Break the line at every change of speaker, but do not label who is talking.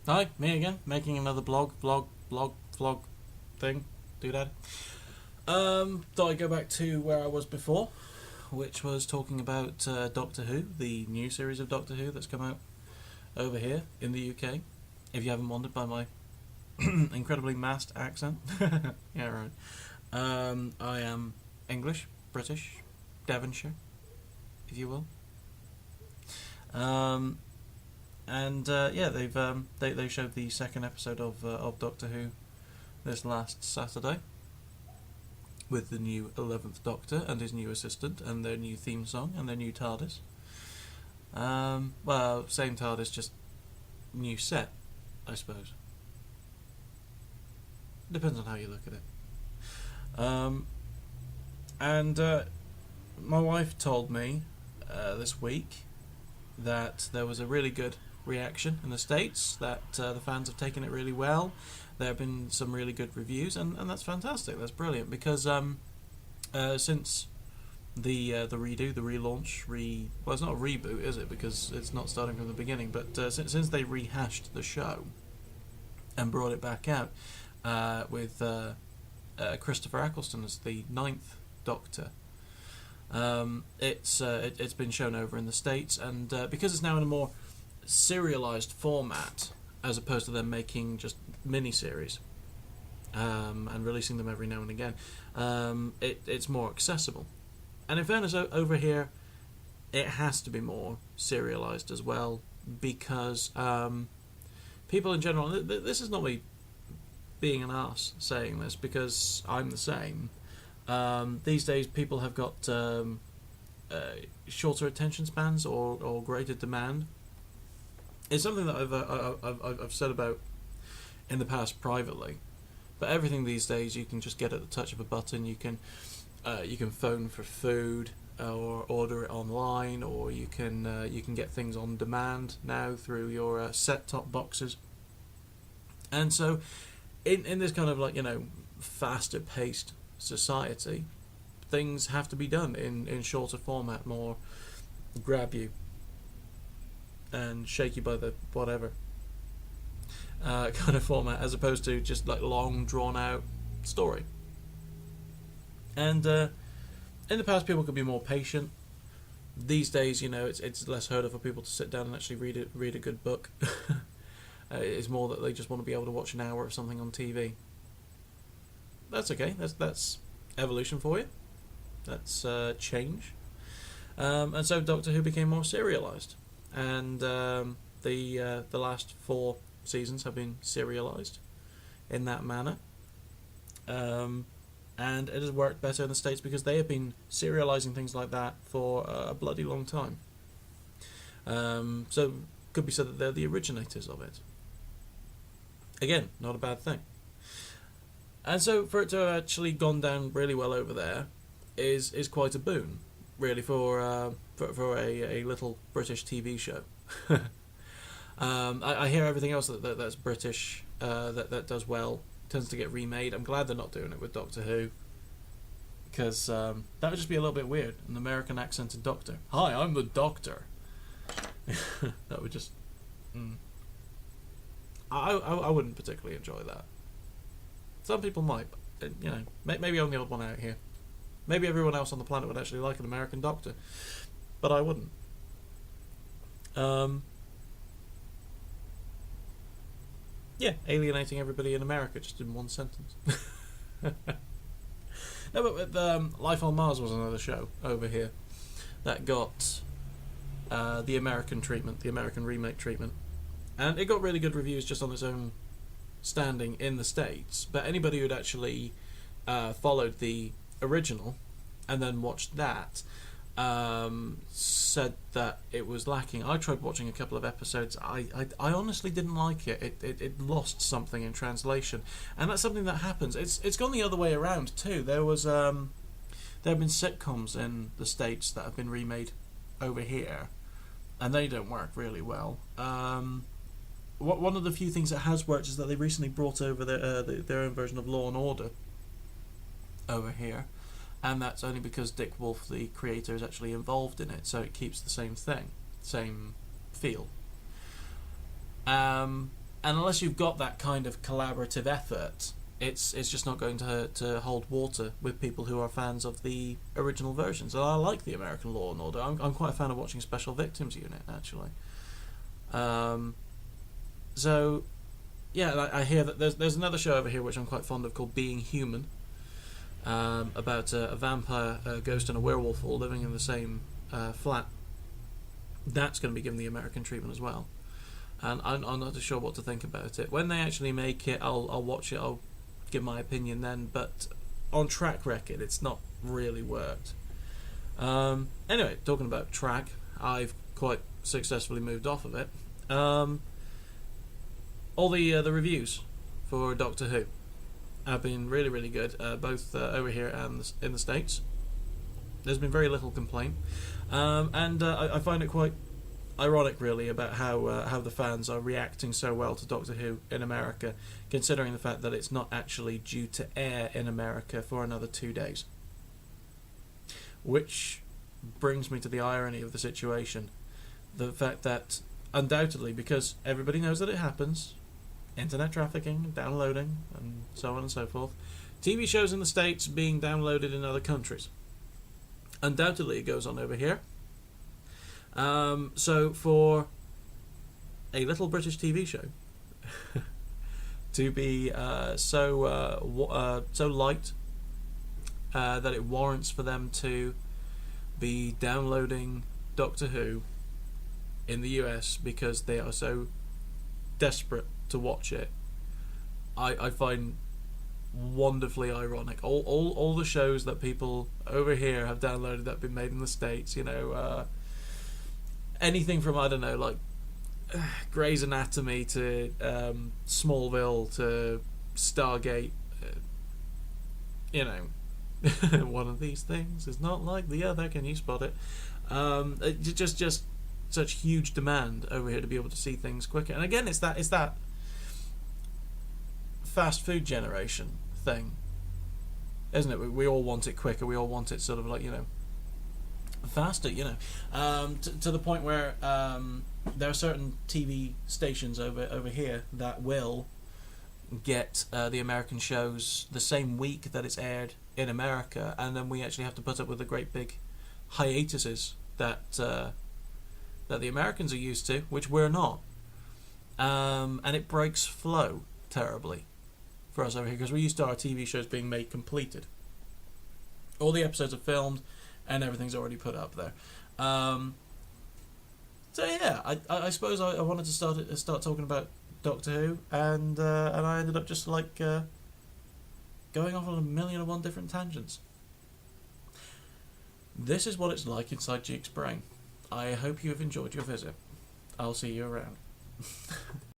Hi, me again, making another vlog thing. Do that. Thought I'd go back to where I was before, which was talking about Doctor Who, the new series of Doctor Who that's come out over here in the UK. If you haven't wondered by my incredibly masked accent, yeah, right. I am English, British, Devonshire, if you will. Um, and yeah, they showed the second episode of Doctor Who this last Saturday with the new 11th Doctor and his new assistant and their new theme song and their new TARDIS. Well, same TARDIS, just new set, I suppose. Depends on how you look at it. And my wife told me this week that there was a really good reaction in the States, that the fans have taken it really well. There have been some really good reviews, and that's fantastic. That's brilliant because since the redo, the relaunch, well, it's not a reboot, is it? Because it's not starting from the beginning. But since they rehashed the show and brought it back out with Christopher Eccleston as the ninth Doctor, it's been shown over in the States, and because it's now in a more serialized format as opposed to them making just mini-series and releasing them every now and again, it's more accessible. And in fairness, over here it has to be more serialized as well, because people in general, this is not me being an arse saying this, because I'm the same. These days people have got shorter attention spans or greater demand. It's something that I've said about in the past privately, but everything these days you can just get at the touch of a button. You can phone for food or order it online, or you can get things on demand now through your set-top boxes. And so in this kind of, like, faster paced society, things have to be done in shorter format, more grab you and shake you by the whatever kind of format, as opposed to just like long drawn out story. And in the past, people could be more patient. These days, it's less heard of for people to sit down and actually read a good book. It's more that they just want to be able to watch an hour of something on TV. That's okay. That's evolution for you. That's change. And so Doctor Who became more serialized, and the last 4 seasons have been serialized in that manner. And it has worked better in the States because they have been serializing things like that for a bloody long time. So could be said that they're the originators of it. Again, not a bad thing. And so for it to have actually gone down really well over there is quite a boon, really, for a little British TV show. I hear everything else that's British that does well tends to get remade. I'm glad they're not doing it with Doctor Who, because that would just be a little bit weird. An American accented Doctor. Hi, I'm the Doctor. That would just... I wouldn't particularly enjoy that. Some people might, but, maybe I'm the odd one out here. Maybe everyone else on the planet would actually like an American Doctor, but I wouldn't. Yeah, alienating everybody in America just in one sentence. No, but with, Life on Mars was another show over here that got the American treatment, the American remake treatment, and it got really good reviews just on its own standing in the States. But anybody who'd actually followed the original and then watched that said that it was lacking. I tried watching a couple of episodes. I honestly didn't like it. It lost something in translation, and that's something that happens. It's gone the other way around too. There have been sitcoms in the States that have been remade over here, and they don't work really well. One of the few things that has worked is that they recently brought over their own version of Law and Order over here, and that's only because Dick Wolf, the creator, is actually involved in it, so it keeps the same thing, same feel. And And unless you've got that kind of collaborative effort, it's just not going to hold water with people who are fans of the original versions. And I like the American Law and Order. I'm quite a fan of watching Special Victims Unit, actually. So, yeah, I hear that there's another show over here which I'm quite fond of called Being Human, about a vampire, a ghost, and a werewolf all living in the same flat. That's going to be given the American treatment as well. And I'm not too sure what to think about it. When they actually make it, I'll watch it, I'll give my opinion then, but on track record, it's not really worked. Anyway, talking about track, I've quite successfully moved off of it. All the reviews for Doctor Who have been really, really good, both over here and in the States. There's been very little complaint, and I find it quite ironic, really, about how the fans are reacting so well to Doctor Who in America, considering the fact that it's not actually due to air in America for another 2 days. Which brings me to the irony of the situation. The fact that, undoubtedly, because everybody knows that it happens, internet trafficking, downloading, and so on and so forth, TV shows in the States being downloaded in other countries. Undoubtedly it goes on over here. So for a little British TV show to be so light that it warrants for them to be downloading Doctor Who in the US because they are so desperate to watch it, I find wonderfully ironic. All the shows that people over here have downloaded that have been made in the States, anything from, I don't know, like Grey's Anatomy to Smallville to Stargate, one of these things is not like the other, can you spot it? Just such huge demand over here to be able to see things quicker. And again, it's that fast food generation thing, isn't it? We all want it quicker, we all want it sort of like, faster, to the point where there are certain TV stations over here that will get the American shows the same week that it's aired in America, and then we actually have to put up with the great big hiatuses that the Americans are used to, which we're not, and it breaks flow terribly for us over here, because we're used to our TV shows being made completed. All the episodes are filmed and everything's already put up there. So yeah, I suppose I wanted to start talking about Doctor Who, and I ended up just like going off on 1,000,001 different tangents. This is what it's like inside Jeek's brain. I hope you have enjoyed your visit. I'll see you around.